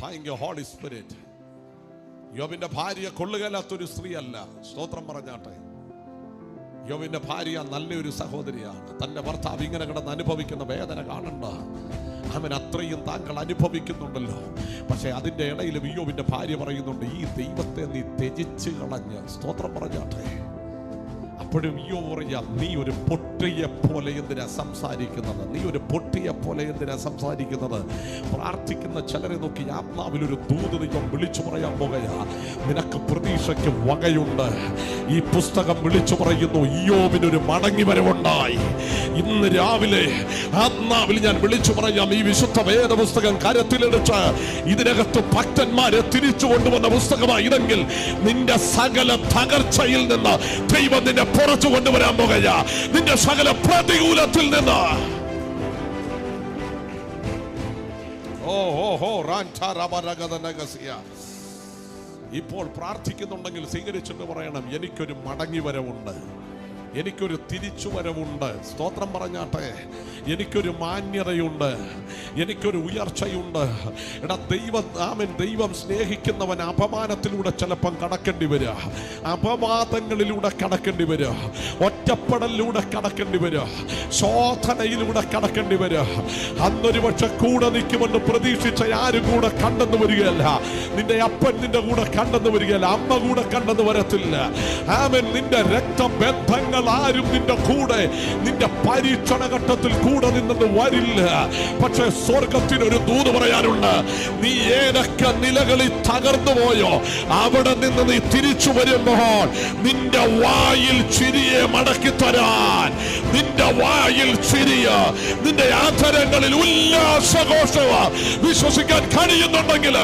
Thank you, Holy Spirit. യോബിന്റെ ഭാര്യ കൊള്ളുകയില്ലാത്തൊരു സ്ത്രീയല്ല. സ്തോത്രം പറഞ്ഞാട്ടെ. യോബിന്റെ ഭാര്യ നല്ലൊരു സഹോദരിയാണ്. തന്റെ ഭർത്താവ് ഇങ്ങനെ കിടന്ന് അനുഭവിക്കുന്ന വേദന കാണണ്ട. അവൻ അത്രയും താങ്കൾ അനുഭവിക്കുന്നുണ്ടല്ലോ. പക്ഷെ അതിന്റെ ഇടയിലും യോബിന്റെ ഭാര്യ പറയുന്നുണ്ട്, ഈ ദൈവത്തെ നീ ത്യജിച്ച് കളഞ്ഞ്. സ്തോത്രം പറഞ്ഞാട്ടെ. അപ്പോഴും യോബ് പറയാ, നീ ഒരു പൊട്ടിയെ പോലെ എന്തിനാ സംസാരിക്കുന്നത്? നീ ഒരു പൊട്ടിയെ പോലെ എന്തിനാ സംസാരിക്കുന്നത്? പ്രാർത്ഥിക്കുന്ന ചിലരെ നോക്കി ആത്മാവിലൊരു ദൂത് ദൈവം വിളിച്ചു പറയാൻ പോകുകയാ. നിനക്ക് പ്രതീക്ഷയ്ക്ക് വകയുണ്ട്. ഈ പുസ്തകം വിളിച്ചു പറയുന്നു, യോബിനൊരു മടങ്ങി വരവുണ്ടായി. ഇന്ന് രാവിലെ ആത്മാവിൽ ഞാൻ വിളിച്ചു പറയാം, ഈ വിശുദ്ധ വേദ പുസ്തകം കരത്തിലെടുത്ത് ഇതിനകത്ത് ഭക്തന്മാരെ തിരിച്ചു കൊണ്ടുവന്ന പുസ്തകമായി ഇതെങ്കിൽ നിന്റെ സകല തകർച്ചയിൽ നിന്ന് ദൈവം നിന്നെ പുറത്തു കൊണ്ടുവരാൻ പോകുകയാ. നിന്റെ സകല പ്രതികൂലത്തിൽ നിന്ന്. ഇപ്പോൾ പ്രാർത്ഥിക്കുന്നുണ്ടെങ്കിൽ സ്വീകരിച്ചിട്ട് പറയണം, എനിക്കൊരു മടങ്ങി വരവുണ്ട്, എനിക്കൊരു തിരിച്ചുവരവുണ്ട്. സ്തോത്രം പറഞ്ഞാട്ടെ. എനിക്കൊരു മാന്യതയുണ്ട്, എനിക്കൊരു ഉയർച്ചയുണ്ട്. എടാ, ദൈവം സ്നേഹിക്കുന്നവൻ അപമാനത്തിലൂടെ ചിലപ്പം കടക്കേണ്ടി വരിക, അപവാദങ്ങളിലൂടെ കടക്കേണ്ടി വരിക, ഒറ്റപ്പെടലിലൂടെ കടക്കേണ്ടി വരിക, ശോധനയിലൂടെ കടക്കേണ്ടി വരിക. അന്നൊരു പക്ഷെ കൂടെ നിൽക്കുമെന്ന് പ്രതീക്ഷിച്ച ആരും കൂടെ കണ്ടെന്ന് വരികയല്ല. നിന്റെ അപ്പൻ നിന്റെ കൂടെ കണ്ടെന്ന് വരികയല്ല, അമ്മ കൂടെ കണ്ടെന്ന് വരത്തില്ല. ആമേൻ. നിന്റെ രക്തബന്ധങ്ങൾ ആരും നിന്റെ കൂടെ നിന്റെ പരീക്ഷണ ഘട്ടത്തിൽ കൂടെ നിന്നെന്ന് വരില്ല. പക്ഷെ സ്വർഗത്തിനൊരു ദൂത് പറയാനുണ്ട്. നീ ഏതൊക്കെ നിലകളിൽ തകർന്നു പോയോ അവിടെ നിന്ന് നീ തിരിച്ചു വരുമ്പോൾ നിന്റെ വായിൽ ചിരിയെ മടക്കി തരാൻ, നിന്റെ വായിൽ ചിരിയ, നിന്റെ ആചരങ്ങളിൽ ഉല്ലാസഘോഷവ വിശ്വസിക്കാൻ കഴിയുന്നുണ്ടെങ്കിൽ